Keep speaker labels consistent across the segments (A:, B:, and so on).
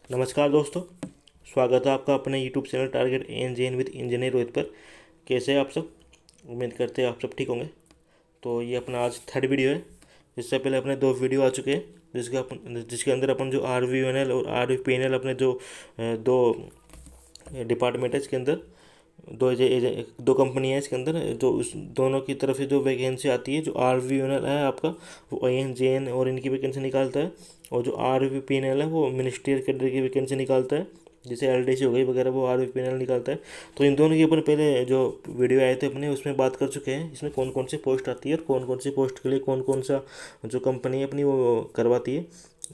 A: नमस्कार दोस्तों। स्वागत है आपका अपने YouTube channel target N with engineer Rohit पर। कैसे हैं आप सब? उम्मीद करते हैं आप सब ठीक होंगे। तो ये अपना आज थर्ड वीडियो है। इससे पहले अपने दो वीडियो आ चुके हैं जिसके अंदर अपन जो आर वी एन एल और R V P N L अपने जो दो डिपार्टमेंट है इसके अंदर दो कंपनी है इसके अंदर, जो उस दोनों की तरफ से जो वैकेंसी आती है, जो आर वी एन एल है आपका वो आई एन जे एन और इनकी वैकेंसी निकालता है, और जो R V P N L है वो मिनिस्ट्रियल कैडर की वैकेंसी निकालता है, जैसे एल डी सी हो गई वगैरह, वो R V P N L निकालता है। तो इन दोनों के ऊपर पहले जो वीडियो आए थे अपने उसमें बात कर चुके हैं, इसमें कौन कौन सी पोस्ट आती है और कौन कौन सी पोस्ट के लिए कौन कौन सा जो कंपनी है अपनी वो करवाती है।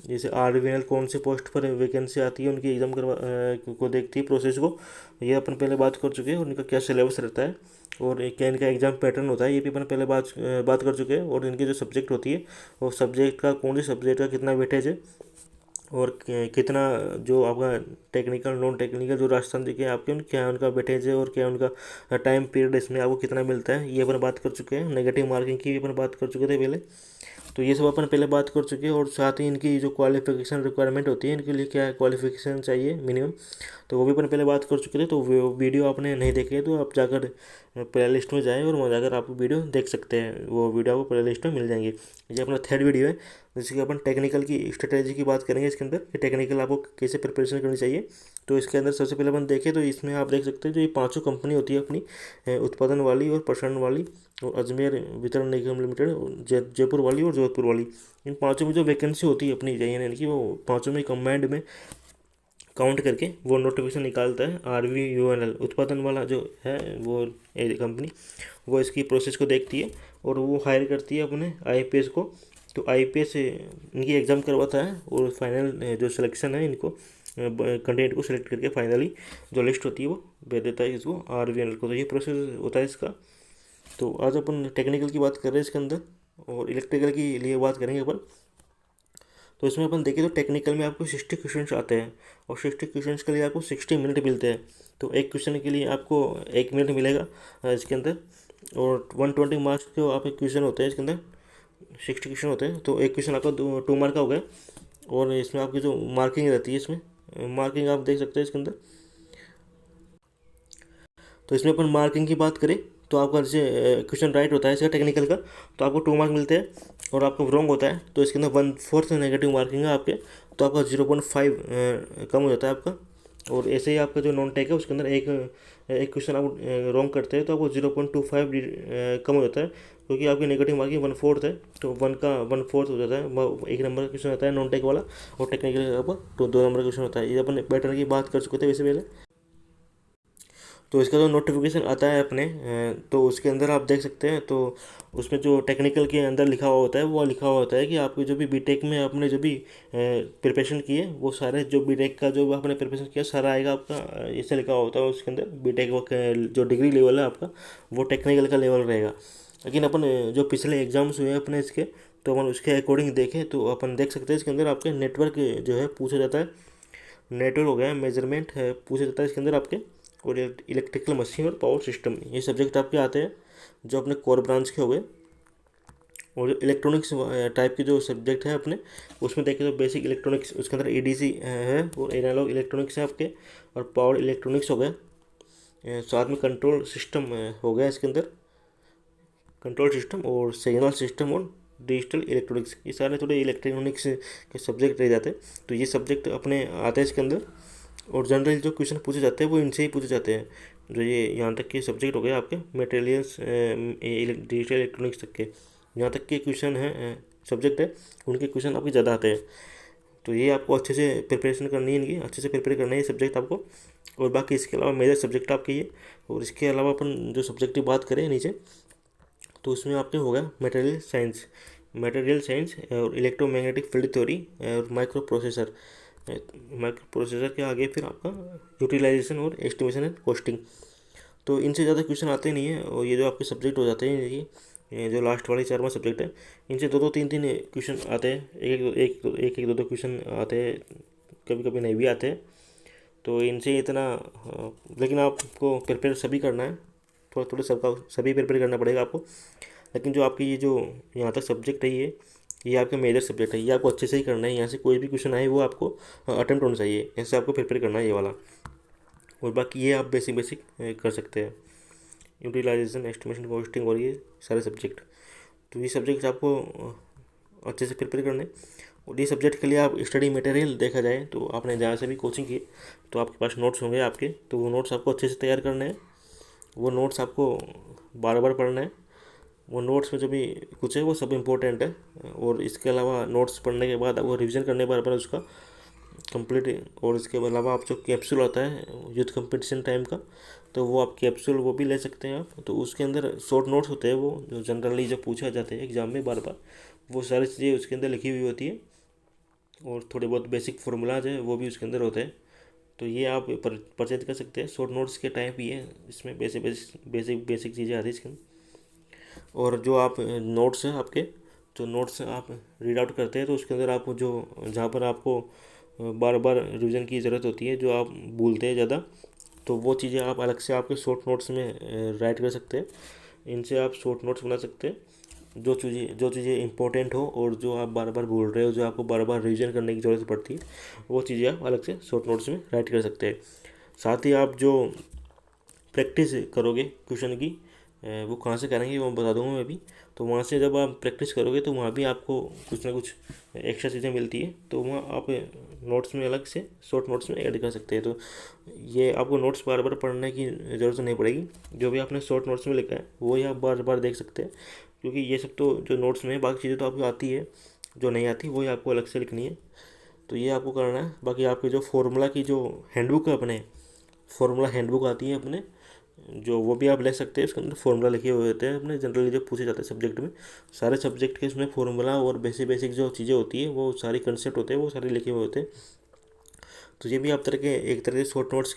A: जैसे आर वी एन एल कौन से पोस्ट पर वैकेंसी आती है उनकी एग्ज़ाम को देखती है, प्रोसेस को। ये अपन पहले बात कर चुके हैं, और इनका क्या सिलेबस रहता है और क्या इनका एग्ज़ाम पैटर्न होता है, ये भी अपन पहले बात कर चुके हैं। और इनकी जो सब्जेक्ट होती है वो सब्जेक्ट का कौन से सब्जेक्ट का कितना वेटेज है, और कितना जो आपका टेक्निकल नॉन टेक्निकल जो राजस्थान जी के आपके क्या उनका वेटेज है, और क्या उनका टाइम पीरियड इसमें आपको कितना मिलता है, ये अपन बात कर चुके हैं। नेगेटिव मार्किंग की भी अपन बात कर चुके थे पहले। तो ये सब अपन पहले बात कर चुके हैं, और साथ ही इनकी जो क्वालिफिकेशन रिक्वायरमेंट होती है, इनके लिए क्या क्वालिफिकेशन चाहिए मिनिमम, तो वो भी अपन पहले बात कर चुके थे। तो वो वीडियो आपने नहीं देखे तो आप जाकर प्ले लिस्ट में जाएँ और वहाँ जाकर आप वीडियो देख सकते हैं। वो वीडियो आपको प्ले लिस्ट में मिल जाएंगे। ये अपना थर्ड वीडियो है, जैसे कि अपन टेक्निकल की स्ट्रेटेजी की बात करेंगे इसके अंदर, कि टेक्निकल आपको कैसे प्रिपरेशन करनी चाहिए। तो इसके अंदर सबसे पहले अपन देखें तो इसमें आप देख सकते हैं जो ये पांचों कंपनी होती है अपनी, उत्पादन वाली और प्रसारण वाली और अजमेर वितरण निगम लिमिटेड, जयपुर वाली और जोधपुर वाली, इन पांचों में जो वैकेंसी होती है अपनी JNN की, वो पांचों में कम्बाइंड में काउंट करके वो नोटिफिकेशन निकालता है। R V U N L उत्पादन वाला जो है वो कंपनी, वो इसकी प्रोसेस को देखती है और वो हायर करती है अपने IPS को। तो IPS इनकी एग्ज़ाम करवाता है, और फाइनल जो सिलेक्शन है इनको कैंडिडेट को सिलेक्ट करके फाइनली जो लिस्ट होती है वो भेज देता है इसको RVNL को। तो ये प्रोसेस होता है इसका। तो आज अपन टेक्निकल की बात कर रहे हैं इसके अंदर, और इलेक्ट्रिकल की लिए बात करेंगे अपन। तो इसमें अपन देखें तो टेक्निकल में आपको 60 क्वेश्चन आते हैं, और 60 क्वेश्चन के लिए आपको 60 मिनट मिलते हैं। तो एक क्वेश्चन के लिए आपको 1 मिनट मिलेगा इसके अंदर, और 120 मार्क्स के आपके क्वेश्चन होते हैं इसके अंदर। 60 क्वेश्चन होते हैं, तो एक क्वेश्चन आपका 2 मार्क का हो गया। और इसमें आपकी जो मार्किंग रहती है, इसमें मार्किंग आप देख सकते हैं इसके अंदर। तो इसमें अपन मार्किंग की बात करें तो आपका जैसे क्वेश्चन राइट होता है इसका टेक्निकल का, तो आपको 2 मार्क मिलते हैं, और आपका रॉन्ग होता है तो इसके अंदर 1/4 नेगेटिव मार्किंग है आपके, तो आपका 0.5 कम हो जाता है आपका। और ऐसे ही आपका जो नॉन टेक है उसके अंदर एक एक क्वेश्चन आप रॉन्ग करते हैं तो आपको 0.25 कम हो जाता है, क्योंकि आपकी नेगेटिव मार्किंग 1/4 है, तो 1/4 हो जाता है। 1 नंबर का क्वेश्चन आता है नॉन टेक वाला, और टेक्निकल का आपका तो 2 नंबर का क्वेश्चन होता है। ये अपन पैटर्न की बात कर चुके थे वैसे पहले। तो इसका जो नोटिफिकेशन आता है अपने, तो उसके अंदर आप देख सकते हैं, तो उसमें जो टेक्निकल के अंदर लिखा हुआ होता है वो लिखा हुआ होता है कि आपकी जो भी बीटेक में आपने जो भी प्रिपरेशन की है, वो सारे जो बीटेक का जो आपने प्रिपरेशन किया सारा आएगा आपका। ऐसे लिखा हुआ होता है उसके अंदर, बीटेक वो जो डिग्री लेवल है आपका वो टेक्निकल का लेवल रहेगा। लेकिन अपन जो पिछले एग्जाम्स हुए हैं अपने इसके, तो अपन उसके अकॉर्डिंग देखें तो अपन देख सकते हैं इसके अंदर आपके नेटवर्क जो है पूछा जाता है। नेटवर्क हो गया, मेजरमेंट है पूछा जाता है इसके अंदर आपके, और इलेक्ट्रिकल मशीन और पावर सिस्टम, ये सब्जेक्ट आपके आते हैं जो अपने कोर ब्रांच के हो गए। और जो इलेक्ट्रॉनिक्स टाइप के जो सब्जेक्ट है अपने, उसमें देखें तो बेसिक इलेक्ट्रॉनिक्स उसके अंदर EDC है, और एनालॉग इलेक्ट्रॉनिक्स है आपके, और पावर इलेक्ट्रॉनिक्स हो गए। साथ में कंट्रोल सिस्टम हो गया इसके अंदर, कंट्रोल सिस्टम और सिग्नल सिस्टम और डिजिटल इलेक्ट्रॉनिक्स, ये सारे थोड़े इलेक्ट्रॉनिक्स के सब्जेक्ट रह जाते हैं। तो ये सब्जेक्ट अपने आते हैं इसके अंदर, और जनरल जो क्वेश्चन पूछे जाते हैं वो इनसे ही पूछे जाते हैं। जो ये यहाँ तक के सब्जेक्ट हो गए आपके मटेरियल्स डिजिटल इलेक्ट्रॉनिक्स तक के, यहाँ तक के क्वेश्चन हैं सब्जेक्ट है, उनके क्वेश्चन आपके ज़्यादा आते हैं। तो ये आपको अच्छे से प्रिपरेशन करनी है, इनकी अच्छे से प्रिपेयर करना है ये सब्जेक्ट आपको। और बाकी इसके अलावा मेजर सब्जेक्ट आपके ये, और इसके अलावा अपन जो सब्जेक्ट की बात करें नीचे, तो उसमें आपके हो गया मटेरियल साइंस और इलेक्ट्रोमैग्नेटिक फील्ड थ्योरी और माइक्रो प्रोसेसर के आगे फिर आपका यूटिलाइजेशन और एस्टिमेशन एंड कॉस्टिंग। तो इनसे ज़्यादा क्वेश्चन आते नहीं हैं, और ये जो आपके सब्जेक्ट हो जाते हैं ये जो लास्ट वाले 4 सब्जेक्ट है, इनसे 2-2 3-3 क्वेश्चन आते हैं, एक एक 2-2 क्वेश्चन आते हैं, कभी कभी नहीं भी आते हैं। तो इनसे इतना लेकिन आपको प्रिपेयर सभी करना है, थोड़ा थोड़ा सबका सभी प्रिपेयर करना पड़ेगा आपको। लेकिन जो आपकी ये जो यहाँ तक सब्जेक्ट है, ये ये आपका मेजर सब्जेक्ट है, ये आपको अच्छे से ही करना है। यहाँ से कोई भी क्वेश्चन आए वो आपको अटेम्प्ट होना चाहिए, ऐसे आपको प्रिपेयर करना है ये वाला। और बाकी ये आप बेसिक बेसिक कर सकते हैं, यूटिलाइजेशन, एस्टिमेशन, कॉस्टिंग और ये सारे सब्जेक्ट। तो ये सब्जेक्ट आपको अच्छे से प्रिपेयर करने। और ये सब्जेक्ट के लिए आप स्टडी मटेरियल देखा जाए तो आपने जहाँ से भी कोचिंग की तो आपके पास नोट्स होंगे आपके, तो वो नोट्स आपको अच्छे से तैयार करने हैं। वो नोट्स आपको बार बार पढ़ना है। वो नोट्स में जो भी कुछ है वो सब इम्पोर्टेंट है। और इसके अलावा नोट्स पढ़ने के बाद वो रिवीजन करने बार बार उसका कंप्लीट। और इसके अलावा आप जो कैप्सूल आता है यूथ कंपटीशन टाइम का, तो वो आप कैप्सूल वो भी ले सकते हैं आप। तो उसके अंदर शॉर्ट नोट्स होते हैं, वो जो जनरली जो पूछा जाते हैं एग्जाम में बार बार, वो सारी चीज़ें उसके अंदर लिखी हुई होती है। और थोड़े बहुत बेसिक फार्मूलाज है वो भी उसके अंदर होते हैं। तो ये आप परचेज कर सकते हैं। शॉर्ट नोट्स के टाइप ही है, इसमें बेसिक बेसिक बेसिक चीज़ें आती है इसके अंदर। और जो आप नोट्स हैं आपके, जो नोट्स आप रीड आउट करते हैं तो उसके अंदर आप जो जहाँ पर आपको बार बार रिवीजन की ज़रूरत होती है, जो आप भूलते हैं ज़्यादा, तो वो चीज़ें आप अलग से आपके शॉर्ट नोट्स में राइट कर सकते हैं। इनसे आप शॉर्ट नोट्स बना सकते हैं। जो चीज़ें इंपॉर्टेंट हो और जो आप बार बार भूल रहे हो, जो आपको बार बार रिवीजन करने की ज़रूरत पड़ती है, वो चीज़ें आप अलग से शॉर्ट नोट्स में राइट कर सकते हैं। साथ ही आप जो प्रैक्टिस करोगे क्वेश्चन की, वो कहाँ से करेंगे वो बता दूंगा मैं अभी। तो वहाँ से जब आप प्रैक्टिस करोगे तो वहाँ भी आपको कुछ ना कुछ एक्स्ट्रा चीज़ें मिलती है, तो वहाँ आप नोट्स में अलग से शॉर्ट नोट्स में ऐड कर सकते हैं। तो ये आपको नोट्स बार बार पढ़ने की ज़रूरत नहीं पड़ेगी। जो भी आपने शॉर्ट नोट्स में लिखा है वो ही आप बार बार देख सकते हैं, क्योंकि ये सब तो जो नोट्स में है, बाकी चीज़ें तो आपको आती है, जो नहीं आती वही आपको अलग से लिखनी है। तो ये आपको करना है। बाकी आपके जो फॉर्मूला की जो हैंडबुक है, अपने फॉर्मूला हैंडबुक आती है अपने, जो वो भी आप ले सकते हैं। उसके अंदर फॉर्मूला लिखे हुए होते हैं अपने, जनरली जो पूछे जाते हैं सब्जेक्ट में, सारे सब्जेक्ट के इसमें फॉर्मूला और बेसिक बेसिक जो चीज़ें होती है, वो सारी कंसेप्ट होते हैं, वो सारे लिखे हुए होते हैं। तो ये भी आप एक तरह से शॉर्ट नोट्स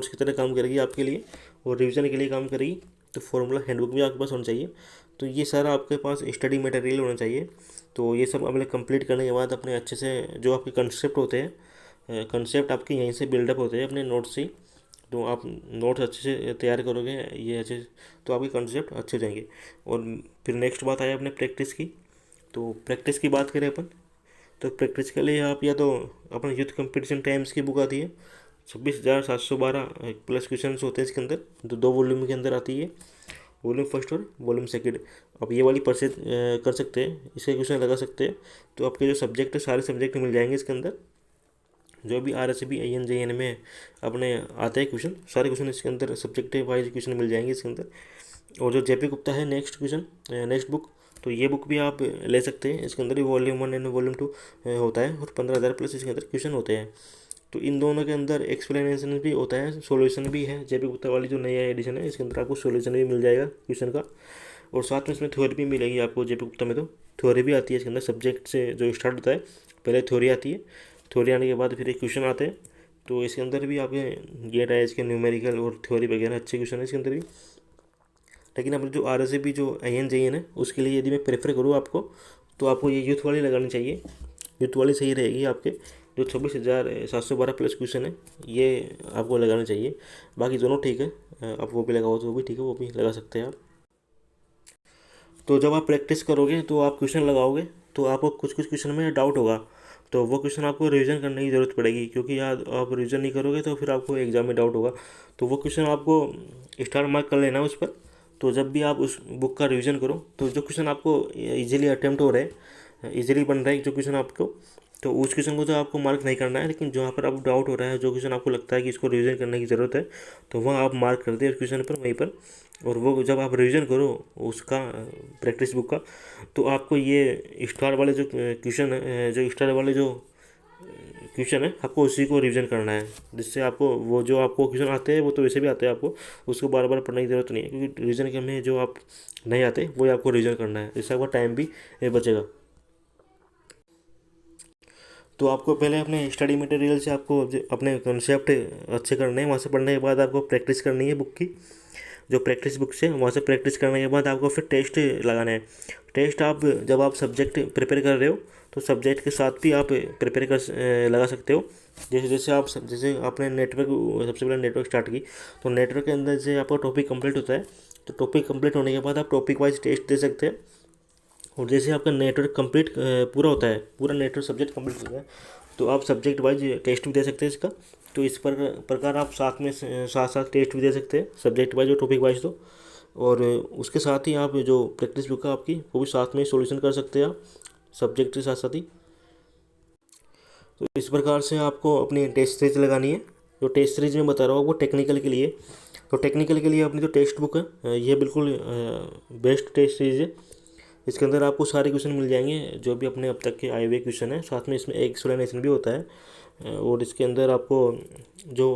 A: की तरह काम करेगी आपके लिए, और रिवीजन के लिए काम करेगी। तो फॉर्मूला हैंडबुक भी आपके पास होना चाहिए। तो ये सारा आपके पास स्टडी मटेरियल होना चाहिए। तो ये सब अपने कंप्लीट करने के बाद अपने अच्छे से जो आपके कंसेप्ट होते हैं, कंसेप्ट आपके यहीं से बिल्डअप होते हैं अपने नोट्स से। तो आप नोट्स अच्छे से तैयार करोगे ये अच्छे से, तो आपके कंसेप्ट अच्छे हो जाएंगे। और फिर नेक्स्ट बात आए अपने प्रैक्टिस की। तो प्रैक्टिस की बात करें अपन, तो प्रैक्टिस के लिए आप या तो अपने यूथ कंपटीशन टाइम्स की बुक आती है, 26,712 प्लस क्वेश्चन होते हैं इसके अंदर, जो 2 वॉल्यूम के अंदर आती है, वॉल्यूम फर्स्ट और वॉल्यूम सेकंड। आप ये वाली परचेज कर सकते हैं, इसके क्वेश्चन लगा सकते हैं। तो आपके जो सब्जेक्ट है सारे सब्जेक्ट मिल जाएंगे इसके अंदर। जो भी RSB INJN में अपने आते हैं क्वेश्चन, सारे क्वेश्चन इसके अंदर सब्जेक्ट वाइज क्वेश्चन मिल जाएंगे इसके अंदर। और जो JP गुप्ता है नेक्स्ट बुक, तो ये बुक भी आप ले सकते हैं। इसके अंदर ही वॉल्यूम 1 एंड वॉल्यूम 2 होता है, और 15,000 प्लस इसके अंदर क्वेश्चन होते हैं। तो इन दोनों के अंदर एक्सप्लेनेशन भी होता है, सॉल्यूशन भी है। JP गुप्ता वाली जो नई एडिशन है इसके अंदर आपको सॉल्यूशन भी मिल जाएगा क्वेश्चन का, और साथ में इसमें थ्योरी भी मिलेगी आपको। JP गुप्ता में तो थ्योरी भी आती है इसके अंदर, सब्जेक्ट से जो स्टार्ट होता है पहले थ्योरी आती है, थ्योरी आने के बाद फिर एक क्वेश्चन आते हैं। तो इसके अंदर भी आपके गेट आए, इसके न्यूमेरिकल और थ्योरी वगैरह अच्छे क्वेश्चन है इसके अंदर भी। लेकिन अपने जो RSB जो INJN है उसके लिए यदि मैं प्रेफर करूँ आपको, तो आपको ये यूथ वाली लगानी चाहिए। यूथ वाली सही रहेगी आपके, जो 26,712 प्लस क्वेश्चन है ये आपको लगाना चाहिए। बाकी दोनों ठीक है, आप वो भी लगाओ तो वो भी ठीक है, वो भी लगा सकते हैं आप। तो जब आप प्रैक्टिस करोगे तो आप क्वेश्चन लगाओगे, तो आपको कुछ कुछ क्वेश्चन में डाउट होगा, तो वो क्वेश्चन आपको रिवीजन करने की ज़रूरत पड़ेगी, क्योंकि यार आप रिवीजन नहीं करोगे तो फिर आपको एग्जाम में डाउट होगा। तो वो क्वेश्चन आपको स्टार मार्क कर लेना उस पर। तो जब भी आप उस बुक का रिवीजन करो, तो जो क्वेश्चन आपको इजीली अटेम्प्ट हो रहे हैं, इजीली बन रहा है जो क्वेश्चन आपको, तो उस क्वेश्चन को तो आपको मार्क नहीं करना है। लेकिन जहाँ पर आपको डाउट हो रहा है, जो क्वेश्चन आपको लगता है कि इसको रिवीजन करने की ज़रूरत है, तो वहाँ आप मार्क कर दें उस क्वेश्चन पर वहीं पर। और वो जब आप रिवीजन करो उसका प्रैक्टिस बुक का, तो आपको ये स्टार वाले जो क्वेश्चन है, जो स्टार वाले जो क्वेश्चन है, आपको उसी को रिवीजन करना है, जिससे आपको वो जो आपको क्वेश्चन आते हैं वो तो वैसे भी आते हैं, आपको उसको बार बार पढ़ने की ज़रूरत नहीं है, क्योंकि रिवीजन के में जो आप नहीं आते वो आपको रिवीजन करना है, इससे आपका टाइम भी बचेगा। तो आपको पहले अपने स्टडी मटेरियल से आपको अपने कंसेप्ट अच्छे करने हैं। वहाँ से पढ़ने के बाद आपको प्रैक्टिस करनी है बुक की, जो प्रैक्टिस बुक से वहाँ से प्रैक्टिस करने के बाद आपको फिर टेस्ट लगाना है। टेस्ट आप जब आप सब्जेक्ट प्रिपेयर कर रहे हो तो सब्जेक्ट के साथ भी आप प्रिपेयर लगा सकते हो। जैसे आपने नेटवर्क, सबसे पहले नेटवर्क स्टार्ट की, तो नेटवर्क के अंदर से आपका टॉपिक कंप्लीट होता है। तो टॉपिक कंप्लीट होने के बाद आप टॉपिक वाइज टेस्ट दे सकते हैं। और जैसे आपका नेटवर्क कंप्लीट पूरा होता है, पूरा नेटवर्क सब्जेक्ट कंप्लीट होता है, तो आप सब्जेक्ट वाइज टेस्ट भी दे सकते हैं इसका। तो इस प्रकार आप साथ में साथ साथ टेस्ट भी दे सकते हैं, सब्जेक्ट वाइज और टॉपिक वाइज। तो और उसके साथ ही आप जो प्रैक्टिस बुक है आपकी, वो भी साथ में सॉल्यूशन कर सकते हैं आप, सब्जेक्ट के साथ साथ ही। तो इस प्रकार से आपको अपनी टेस्ट सीरीज लगानी है। जो टेस्ट सीरीज में बता रहा हूँ वो टेक्निकल के लिए। तो टेक्निकल के लिए अपनी जो टेक्स्ट बुक है ये बिल्कुल बेस्ट टेस्ट सीरीज है। इसके अंदर आपको सारे क्वेश्चन मिल जाएंगे जो भी अपने अब तक के आए हुए क्वेश्चन हैं, साथ में इसमें एक एक्सप्लेनेशन भी होता है। और इसके अंदर आपको जो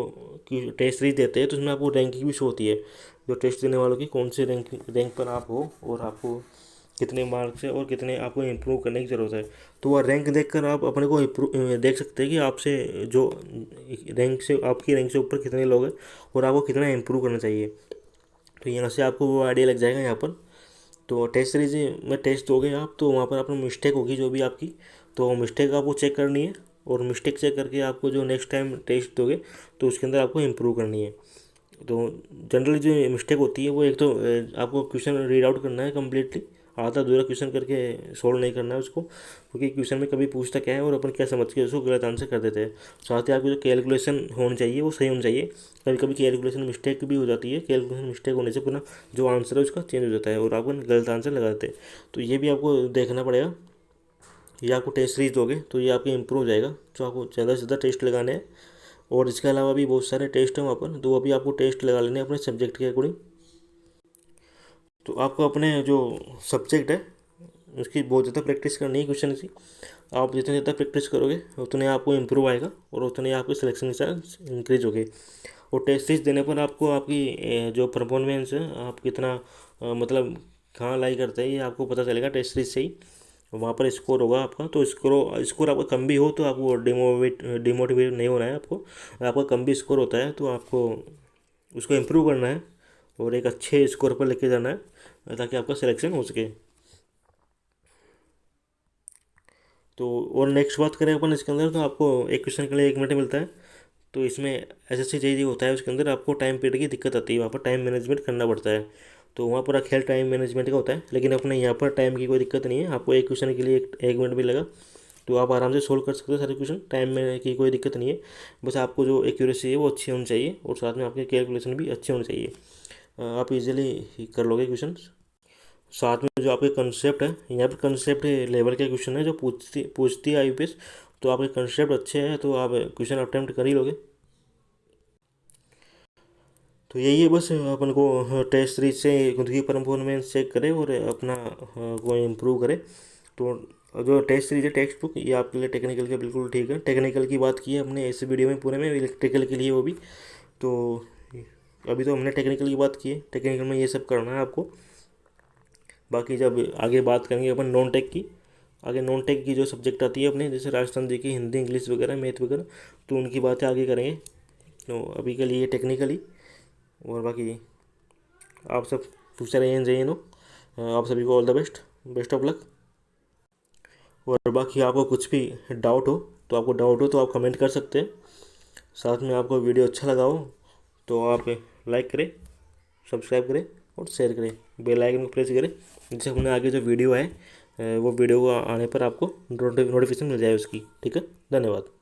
A: टेस्ट सीरीज देते हैं तो उसमें आपको रैंकिंग भी शो होती है, जो टेस्ट देने वालों की कौन से रैंक पर आप हो, और आपको कितने मार्क्स है और कितने आपको इम्प्रूव करने की ज़रूरत है। तो वह रैंक देखकर आप अपने को देख सकते हैं कि आपसे जो रैंक से आपकी रैंक से ऊपर कितने लोग हैं और आपको कितना इम्प्रूव करना चाहिए। तो यहाँ से आपको वो आइडिया लग जाएगा यहाँ पर। तो टेस्ट सीरीज में टेस्ट दोगे आप, तो वहाँ पर आपने मिस्टेक होगी जो भी आपकी, तो मिस्टेक आपको चेक करनी है। और मिस्टेक चेक करके आपको जो नेक्स्ट टाइम टेस्ट दोगे तो उसके अंदर आपको इम्प्रूव करनी है। तो जनरली जो मिस्टेक होती है वो एक तो आपको क्वेश्चन रीड आउट करना है कम्प्लीटली, आधा अधूरा क्वेश्चन करके सोल्व नहीं करना है उसको, क्योंकि क्वेश्चन में कभी पूछता क्या है और अपन क्या समझ के उसको गलत आंसर कर देते हैं। साथ ही आपकी जो कैलकुलेशन होनी चाहिए वो सही होनी चाहिए। कभी कभी कैलकुलेशन मिस्टेक भी हो जाती है, कैलकुलेशन मिस्टेक होने से पुनः जो आंसर है उसका चेंज हो जाता है और आप गलत आंसर लगा देते हैं। तो ये भी आपको देखना पड़ेगा। ये आपको टेस्ट सीरीज दोगे तो ये आपके इम्प्रूव हो जाएगा। तो आपको ज़्यादा से ज़्यादा टेस्ट लगाने हैं, और इसके अलावा भी बहुत सारे टेस्ट हैं वहाँ पर, तो वो भी आपको टेस्ट लगा लेने हैं अपने सब्जेक्ट के अकॉर्डिंग। तो आपको अपने जो सब्जेक्ट है उसकी बहुत ज़्यादा प्रैक्टिस करनी है क्वेश्चन की। आप जितने ज़्यादा प्रैक्टिस करोगे उतने आपको इम्प्रूव आएगा और उतने आपके सिलेक्शन के चांस इंक्रीज होंगे। और टेस्ट सीरीज देने पर आपको आपकी जो परफॉर्मेंस है आप कितना मतलब कहाँ लाई करते हैं ये आपको पता चलेगा टेस्ट सीरीज से ही। वहाँ पर स्कोर होगा आपका, तो स्कोर आपका कम भी हो तो आपको डिमोटिवेट नहीं होना है आपको। आपका कम भी स्कोर होता है तो आपको उसको इम्प्रूव करना है और एक अच्छे स्कोर पर लेके जाना है ताकि आपका सिलेक्शन हो सके। तो और नेक्स्ट बात करें अपन इसके अंदर, तो आपको एक क्वेश्चन के लिए 1 मिनट मिलता है। तो इसमें एसएससी जेईई होता है, उसके अंदर आपको टाइम पीरियड की दिक्कत आती है, वहाँ पर टाइम मैनेजमेंट करना पड़ता है। तो वहाँ पूरा खेल टाइम मैनेजमेंट का होता है, लेकिन अपने यहाँ पर टाइम की कोई दिक्कत नहीं है। आपको एक क्वेश्चन के लिए एक मिनट मिलेगा, तो आप आराम से सोल्व कर सकते हो सारे क्वेश्चन, टाइम में की कोई दिक्कत नहीं है। बस आपको जो एक्यूरेसी है वो अच्छी होनी चाहिए और साथ में आपके कैलकुलेशन भी अच्छे होने चाहिए। आप इजीली कर लोगे क्वेश्चन। साथ में जो आपके कंसेप्ट है, यहाँ पर कंसेप्ट लेवल के क्वेश्चन है जो पूछती है आईपीएस। तो आपके कंसेप्ट अच्छे हैं तो आप क्वेश्चन अटेम्प्ट कर ही लोगे। तो यही है बस, अपन को टेस्ट सीरीज से खुद की परफॉर्मेंस चेक करे और अपना को इम्प्रूव करे। तो जो टेस्ट सीरीज है टेक्स्ट बुक, ये आपके लिए टेक्निकल के बिल्कुल ठीक है। टेक्निकल की बात की है हमने इस वीडियो में पूरे में, इलेक्ट्रिकल के लिए वो भी। तो अभी तो हमने टेक्निकल की बात की है, टेक्निकल में ये सब करना है आपको। बाकी जब आगे बात करेंगे अपन नॉन टेक की, आगे नॉन टेक की जो सब्जेक्ट आती है अपने, जैसे राजस्थान जी की हिंदी इंग्लिश वगैरह मैथ वगैरह, तो उनकी बातें आगे करेंगे। तो अभी के लिए टेक्निकली, और बाकी आप सब फ्यूचर इंजीनियर हो, आप सभी को all the best, best of luck. और बाकी आपको कुछ भी डाउट हो तो आप कमेंट कर सकते हैं। साथ में आपको वीडियो अच्छा लगा हो तो आप लाइक करें, सब्सक्राइब करें और शेयर करें, बेल आइकन को प्रेस करें, जिससे हमने आगे जो वीडियो है वो वीडियो को आने पर आपको नोटिफिकेशन मिल जाए उसकी। ठीक है, धन्यवाद।